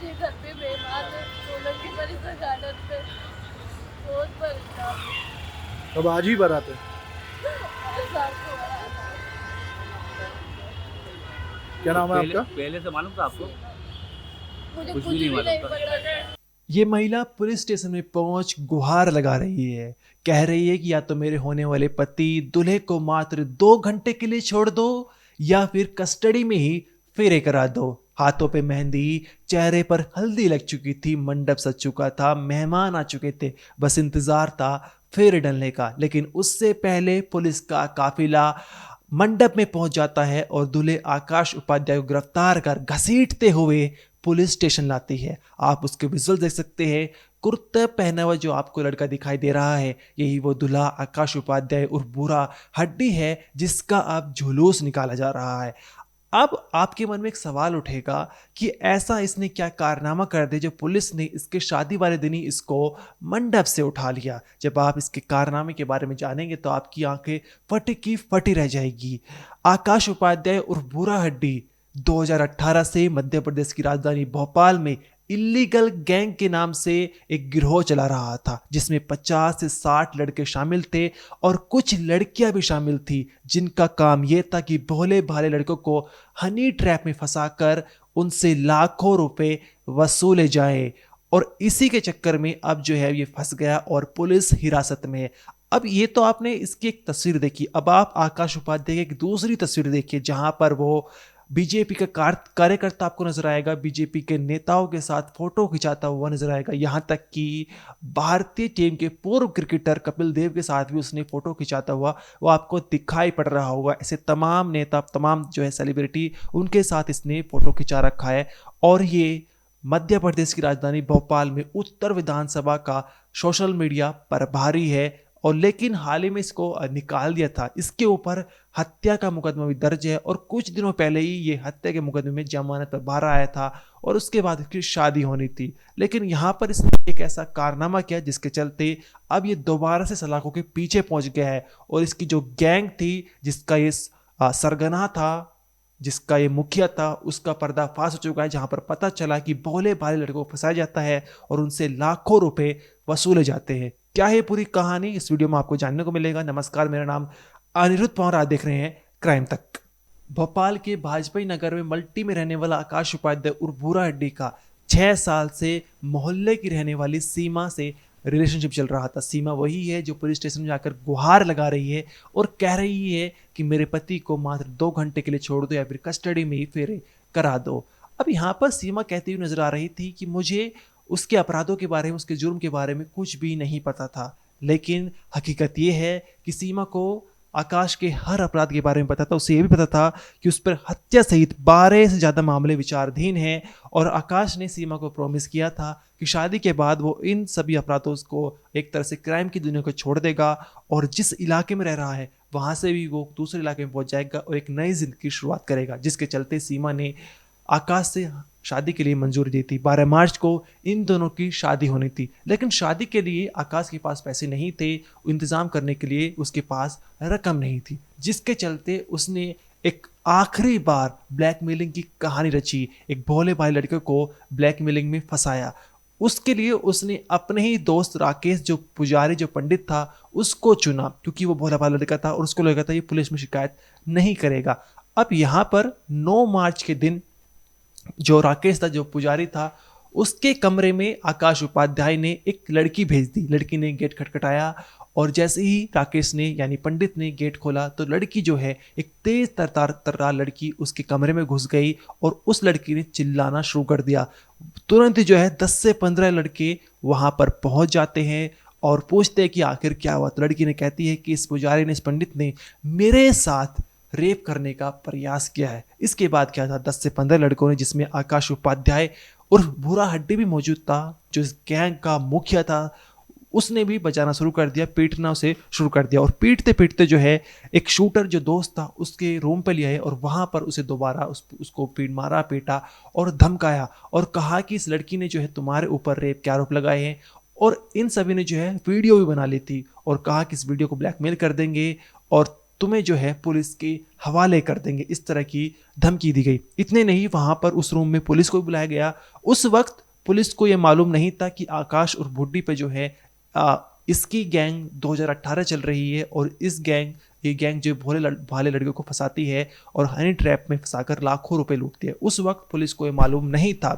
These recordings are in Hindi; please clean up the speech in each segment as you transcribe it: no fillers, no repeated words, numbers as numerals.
ये घर पे मेहमान है, सोलन के परिसर गार्डन पे। बहुत परेशान हूँ। अब आज ही बारात है। शाम को आना है। क्या तो नाम है पहले आपका? पहले से मालूम था आपको? सीमा। मुझे कुछ कुछ भी नहीं भी मालूम नहीं था। पता था। ये महिला पुलिस स्टेशन में पहुंच गुहार लगा रही है। कह रही है कि या तो मेरे होने वाले पति दूल्हे को मात्र 2 घंटे के लिए छोड़ दो या फिर कस्टडी में ही फेरे करा दो। हाथों पे मेहंदी, चेहरे पर हल्दी लग चुकी थी, मंडप सज चुका था, मेहमान आ चुके थे, बस इंतजार था फेरे डलने का। लेकिन उससे पहले पुलिस का काफिला मंडप में पहुंच जाता है और दूल्हे आकाश उपाध्याय को गिरफ्तार कर घसीटते हुए पुलिस स्टेशन लाती है। आप उसके विजुअल देख सकते हैं। कुर्ता पहना हुआ जो आपको लड़का दिखाई दे रहा है, यही वो दूल्हा आकाश उपाध्याय और बुरा हड्डी है जिसका अब जुलूस निकाला जा रहा है। अब आपके मन में एक सवाल उठेगा कि ऐसा इसने क्या कारनामा कर दिया जो पुलिस ने इसके शादी वाले दिन ही इसको मंडप से उठा लिया। जब आप इसके कारनामे के बारे में जानेंगे तो आपकी आंखें फटी की फटी रह जाएगी। आकाश उपाध्याय और बुरा हड्डी 2018 से मध्य प्रदेश की राजधानी भोपाल में इलीगल गैंग के नाम से एक गिरोह चला रहा था जिसमें 50 से 60 लड़के शामिल थे और कुछ लड़कियां भी शामिल थी जिनका काम यह था कि भोले भाले लड़कों को हनी ट्रैप में फंसाकर उनसे लाखों रुपए वसूले जाए। और इसी के चक्कर में अब जो है ये फंस गया और पुलिस हिरासत में है। अब ये तो आपने इसकी एक तस्वीर देखी, अब आप आकाश उपाध्याय की एक दूसरी तस्वीर देखिए जहां पर वो बीजेपी का कार्यकर्ता आपको नजर आएगा, बीजेपी के नेताओं के साथ फोटो खिंचाता हुआ नजर आएगा। यहां तक कि भारतीय टीम के पूर्व क्रिकेटर कपिल देव के साथ भी उसने फोटो खिंचाता हुआ वो आपको दिखाई पड़ रहा होगा। ऐसे तमाम नेता, तमाम जो है सेलिब्रिटी, उनके साथ इसने फोटो खिंचा रखा है। और ये मध्य प्रदेश की राजधानी भोपाल में उत्तर विधानसभा का सोशल मीडिया प्रभारी है। और लेकिन हाल ही में इसको निकाल दिया था। इसके ऊपर हत्या का मुकदमा भी दर्ज है और कुछ दिनों पहले ही ये हत्या के मुकदमे में जमानत पर बाहर आया था और उसके बाद इसकी शादी होनी थी। लेकिन यहाँ पर इसने एक ऐसा कारनामा किया जिसके चलते अब ये दोबारा से सलाखों के पीछे पहुंच गया है। और इसकी जो गैंग थी जिसका ये सरगना था, जिसका ये मुखिया था, उसका पर्दाफाश हो चुका है जहां पर पता चला कि भोले भाले लड़कों को फंसाया जाता है और उनसे लाखों रुपए वसूले जाते हैं। क्या है पूरी कहानी, इस वीडियो में आपको जानने को मिलेगा। नमस्कार, मेरा नाम अनिरुद्ध पवार, आप देख रहे हैं क्राइम तक। भोपाल के भाजपा नगर में मल्टी में रहने वाला आकाश उपाध्याय और भूरा हड्डी का 6 साल से मोहल्ले की रहने वाली सीमा से रिलेशनशिप चल रहा था। सीमा वही है जो पुलिस स्टेशन में जाकर गुहार लगा रही है और कह रही है कि मेरे पति को मात्र 2 घंटे के लिए छोड़ दो या फिर कस्टडी में ही फेरे करा दो। अब यहाँ पर सीमा कहती हुई नजर आ रही थी कि मुझे उसके अपराधों के बारे में, उसके जुर्म के बारे में कुछ भी नहीं पता था। लेकिन हकीकत यह है कि सीमा को आकाश के हर अपराध के बारे में पता था। उसे यह भी पता था कि उस पर हत्या सहित 12 से ज़्यादा मामले विचाराधीन हैं। और आकाश ने सीमा को प्रॉमिस किया था कि शादी के बाद वो इन सभी अपराधों को एक तरह से क्राइम की दुनिया को छोड़ देगा और जिस इलाके में रह रहा है वहाँ से भी वो दूसरे इलाके में पहुँच जाएगा और एक नई जिंदगी की शुरुआत करेगा। जिसके चलते सीमा ने आकाश से शादी के लिए मंजूरी दी थी। 12 मार्च को इन दोनों की शादी होनी थी। लेकिन शादी के लिए आकाश के पास पैसे नहीं थे, इंतजाम करने के लिए उसके पास रकम नहीं थी, जिसके चलते उसने एक आखिरी बार ब्लैकमेलिंग की कहानी रची। एक भोले भाले लड़के को ब्लैकमेलिंग में फंसाया। उसके लिए उसने अपने ही दोस्त राकेश, जो पुजारी, जो पंडित था, उसको चुना क्योंकि वो भोला भाला लड़का था और उसको लगा था ये पुलिस में शिकायत नहीं करेगा। अब यहाँ पर 9 मार्च के दिन जो राकेश था, जो पुजारी था, उसके कमरे में आकाश उपाध्याय ने एक लड़की भेज दी। लड़की ने गेट खटखटाया और जैसे ही राकेश ने यानी पंडित ने गेट खोला तो लड़की जो है, एक तेज तर्रार लड़की उसके कमरे में घुस गई और उस लड़की ने चिल्लाना शुरू कर दिया। तुरंत ही जो है 10 से 15 लड़के वहां पर पहुंच जाते हैं और पूछते हैं कि आखिर क्या हुआ। तो लड़की ने कहती है कि इस पुजारी ने, इस पंडित ने मेरे साथ रेप करने का प्रयास किया है। इसके बाद क्या था, 10 से 15 लड़कों ने, जिसमें आकाश उपाध्याय और भूरा हड्डी भी मौजूद था, जो इस गैंग का मुखिया था, उसने भी बजाना शुरू कर दिया, पीटना उसे शुरू कर दिया। और पीटते पीटते जो है एक शूटर जो दोस्त था उसके रूम पे लिया है और वहां पर उसे दोबारा उसको मारा, पीटा और धमकाया और कहा कि इस लड़की ने जो है तुम्हारे ऊपर रेप के आरोप लगाए हैं। और इन सभी ने जो है वीडियो भी बना ली थी और कहा कि इस वीडियो को ब्लैकमेल कर देंगे और तुम्हें जो है पुलिस के हवाले कर देंगे, इस तरह की धमकी दी गई। इतने नहीं, वहाँ पर उस रूम में पुलिस को भी बुलाया गया। उस वक्त पुलिस को ये मालूम नहीं था कि आकाश और बुड्ढी पे जो है इसकी गैंग 2018 चल रही है, और ये गैंग जो भाले लड़कियों को फंसाती है और हनी ट्रैप में फंसाकर लाखों रुपए लूटती है। उस वक्त पुलिस को ये मालूम नहीं था,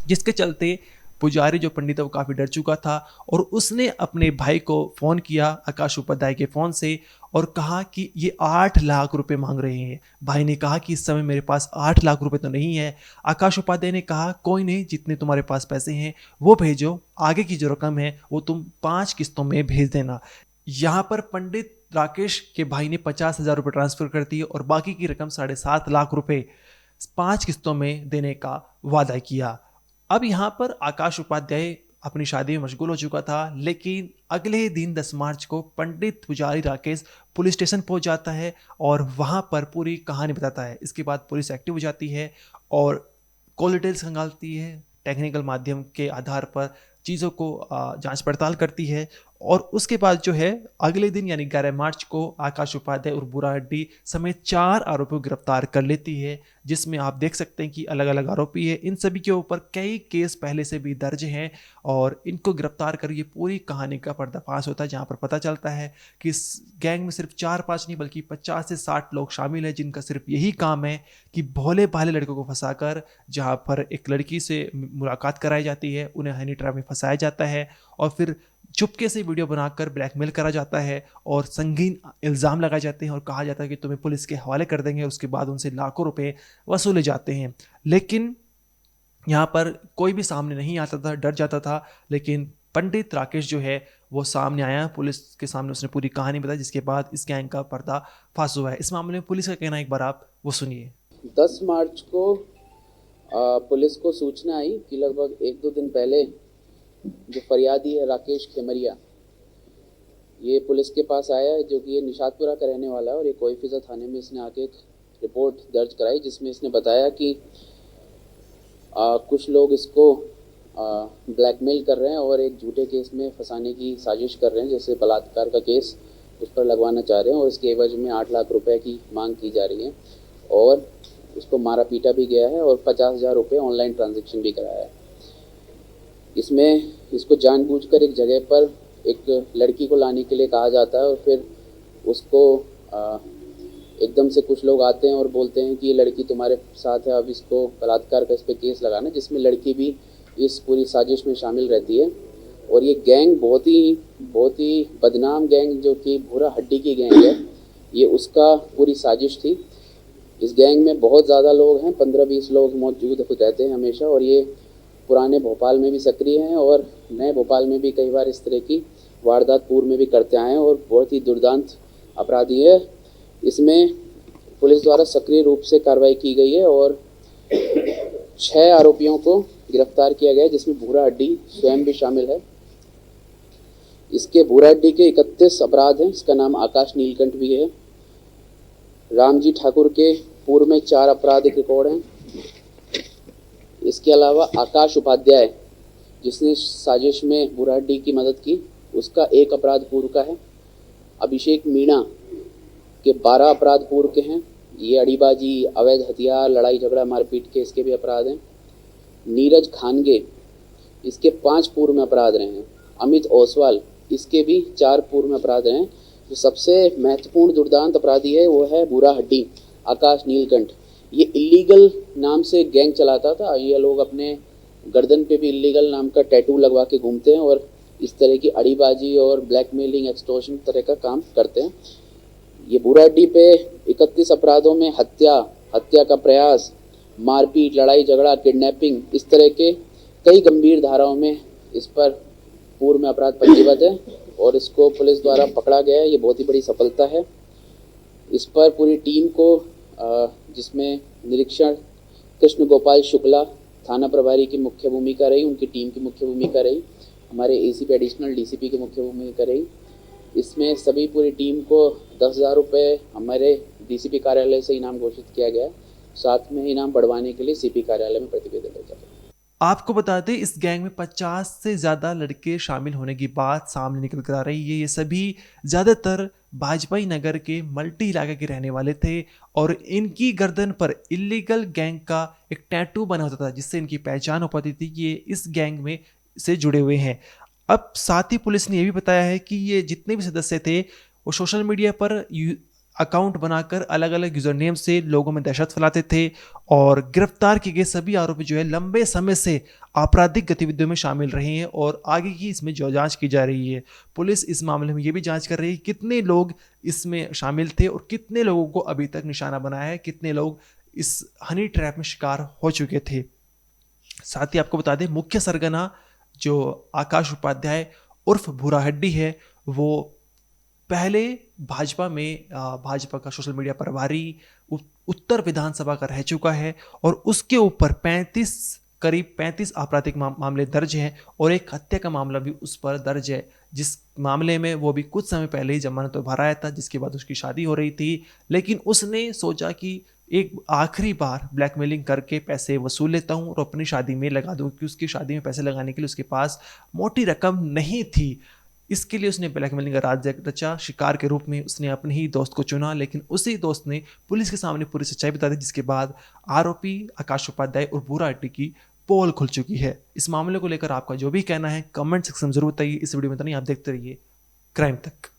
जिसके चलते पुजारी जो पंडित है वो काफ़ी डर चुका था, और उसने अपने भाई को फ़ोन किया आकाश उपाध्याय के फ़ोन से और कहा कि ये 8 लाख रुपए मांग रहे हैं। भाई ने कहा कि इस समय मेरे पास 8 लाख रुपए तो नहीं है। आकाश उपाध्याय ने कहा कोई नहीं, जितने तुम्हारे पास पैसे हैं वो भेजो, आगे की जो रकम है वो तुम 5 किस्तों में भेज देना। यहाँ पर पंडित राकेश के भाई ने 50,000 रुपये ट्रांसफ़र कर दिए और बाकी की रकम 7.5 लाख रुपए 5 किस्तों में देने का वादा किया। अब यहाँ पर आकाश उपाध्याय अपनी शादी में मशगूल हो चुका था, लेकिन अगले दिन 10 मार्च को पंडित पुजारी राकेश पुलिस स्टेशन पहुँच जाता है और वहाँ पर पूरी कहानी बताता है। इसके बाद पुलिस एक्टिव हो जाती है और कॉल डिटेल्स खंगालती है, टेक्निकल माध्यम के आधार पर चीज़ों को जांच पड़ताल करती है, और उसके बाद जो है अगले दिन यानी 11 मार्च को आकाश उपाध्याय और बुरा हड्डी समेत 4 आरोपियों को गिरफ्तार कर लेती है, जिसमें आप देख सकते हैं कि अलग अलग आरोपी है। इन सभी के ऊपर कई केस पहले से भी दर्ज हैं, और इनको गिरफ्तार कर ये पूरी कहानी का पर्दाफाश होता है, जहाँ पर पता चलता है कि इस गैंग में सिर्फ 4-5 नहीं बल्कि 50 से 60 लोग शामिल हैं, जिनका सिर्फ यही काम है कि भोले भाले लड़कों को फंसाकर जहाँ पर एक लड़की से मुलाकात कराई जाती है, उन्हें हनी ट्रैप में फंसाया जाता है और फिर चुपके से वीडियो बनाकर ब्लैकमेल करा जाता है और संगीन इल्ज़ाम लगाए जाते हैं और कहा जाता है कि तुम्हें पुलिस के हवाले कर देंगे। उसके बाद उनसे लाखों रुपए वसूले जाते हैं, लेकिन यहाँ पर कोई भी सामने नहीं आता था, डर जाता था। लेकिन पंडित राकेश जो है वो सामने आया, पुलिस के सामने उसने पूरी कहानी बताई, जिसके बाद इस गैंग का पर्दाफाश हुआ है। इस मामले में पुलिस का कहना एक बार आप वो सुनिए। 10 मार्च को पुलिस को सूचना आई कि लगभग 1-2 दिन पहले जो फरियादी है राकेश खेमरिया, ये पुलिस के पास आया है, जो कि ये निशातपुरा का रहने वाला है, और ये कोईफिजा थाने में इसने आके एक रिपोर्ट दर्ज कराई, जिसमें इसने बताया कि कुछ लोग इसको ब्लैकमेल कर रहे हैं और एक झूठे केस में फंसाने की साजिश कर रहे हैं, जैसे बलात्कार का केस उस पर लगवाना चाह रहे हैं, और इसके एवज में 8 लाख रुपए की मांग की जा रही है, और उसको मारा पीटा भी गया है और 50,000 रुपये ऑनलाइन ट्रांजैक्शन भी कराया है। इसमें इसको जानबूझकर एक जगह पर एक लड़की को लाने के लिए कहा जाता है, और फिर उसको एकदम से कुछ लोग आते हैं और बोलते हैं कि ये लड़की तुम्हारे साथ है, अब इसको बलात्कार का इस पर केस लगाना, जिसमें लड़की भी इस पूरी साजिश में शामिल रहती है। और ये गैंग बहुत ही बदनाम गैंग, जो कि भूरा हड्डी की गैंग है, ये उसका पूरी साजिश थी। इस गैंग में बहुत ज़्यादा लोग हैं, 15-20 लोग मौजूद रहते हैं हमेशा, और ये पुराने भोपाल में भी सक्रिय हैं और नए भोपाल में भी कई बार इस तरह की वारदात पूर्व में भी करते आए हैं, और बहुत ही दुर्दांत अपराधी है। इसमें पुलिस द्वारा सक्रिय रूप से कार्रवाई की गई है और 6 आरोपियों को गिरफ्तार किया गया है, जिसमें भूरा हड्डी स्वयं भी शामिल है। इसके भूरा हड्डी के 31 अपराध हैं। इसका नाम आकाश नीलकंठ भी है। रामजी ठाकुर के पूर्व में 4 आपराधिक रिकॉर्ड हैं। इसके अलावा आकाश उपाध्याय, जिसने साजिश में भूरा हड्डी की मदद की, उसका 1 अपराध पूर्व का है। अभिषेक मीणा के 12 अपराध पूर्व के हैं। ये अड़ीबाजी, अवैध हथियार, लड़ाई झगड़ा, मारपीट के इसके भी अपराध हैं। नीरज खानगे, इसके 5 पूर्व में अपराध रहे हैं। अमित ओसवाल, इसके भी 4 पूर्व में अपराध रहे हैं। जो सबसे महत्वपूर्ण दुर्दांत अपराधी है वो है भूरा हड्डी आकाश नीलकंठ। ये इल्लीगल नाम से गैंग चलाता था। ये लोग अपने गर्दन पे भी इल्लीगल नाम का टैटू लगवा के घूमते हैं और इस तरह की अड़ीबाजी और ब्लैकमेलिंग, एक्सटॉर्शन तरह का काम करते हैं। ये भूरा हड्डी पे 31 अपराधों में हत्या का प्रयास, मारपीट, लड़ाई झगड़ा, किडनैपिंग, इस तरह के कई गंभीर धाराओं में इस पर पूर्व में अपराध पंजीबद्ध है और इसको पुलिस द्वारा पकड़ा गया है। ये बहुत ही बड़ी सफलता है। इस पर पूरी टीम को, जिसमें निरीक्षण कृष्ण गोपाल शुक्ला थाना प्रभारी की मुख्य भूमिका रही, उनकी टीम की मुख्य भूमिका रही, हमारे एसीपी एडिशनल डीसीपी की मुख्य भूमिका रही। इसमें सभी पूरी टीम को 10,000 रुपये हमारे डीसीपी कार्यालय से इनाम घोषित किया गया। साथ में इनाम बढ़वाने के लिए सीपी कार्यालय में प्रतिवेदन भेजा गया। आपको बता दें, इस गैंग में 50 से ज़्यादा लड़के शामिल होने की बात सामने निकल कर आ रही है। ये सभी ज़्यादातर भाजपाई नगर के मल्टी इलाके के रहने वाले थे और इनकी गर्दन पर इलीगल गैंग का एक टैटू बना होता था, जिससे इनकी पहचान हो पाती थी कि ये इस गैंग में से जुड़े हुए हैं। अब साथ ही पुलिस ने यह भी बताया है कि ये जितने भी सदस्य थे वो सोशल मीडिया पर अकाउंट बनाकर अलग अलग यूजर नेम से लोगों में दहशत फैलाते थे और गिरफ्तार किए गए सभी आरोपी जो है लंबे समय से आपराधिक गतिविधियों में शामिल रहे हैं और आगे की इसमें जो जांच की जा रही है। पुलिस इस मामले में ये भी जांच कर रही है कितने लोग इसमें शामिल थे और कितने लोगों को अभी तक निशाना बनाया है, कितने लोग इस हनी ट्रैप में शिकार हो चुके थे। साथ ही आपको बता दें मुख्य सरगना जो आकाश उपाध्याय उर्फ भूरा हड्डी है, वो पहले भाजपा में भाजपा का सोशल मीडिया प्रभारी उत्तर विधानसभा का रह चुका है और उसके ऊपर करीब 35 आपराधिक मामले दर्ज हैं और एक हत्या का मामला भी उस पर दर्ज है, जिस मामले में वो भी कुछ समय पहले ही जमानत पर बाहर आया था, जिसके बाद उसकी शादी हो रही थी। लेकिन उसने सोचा कि एक आखिरी बार ब्लैकमेलिंग करके पैसे वसूल लेता हूँ और अपनी शादी में लगा दूँ, कि उसकी शादी में पैसे लगाने के लिए उसके पास मोटी रकम नहीं थी। इसके लिए उसने ब्लैकमेलिंग का राज रचा। शिकार के रूप में उसने अपने ही दोस्त को चुना, लेकिन उसी दोस्त ने पुलिस के सामने पूरी सच्चाई बता दी, जिसके बाद आरोपी आकाश उपाध्याय और भूरा हड्डी की पोल खुल चुकी है। इस मामले को लेकर आपका जो भी कहना है कमेंट सेक्शन में जरूर बताइए। इस वीडियो में तो नहीं, आप देखते रहिए क्राइम तक।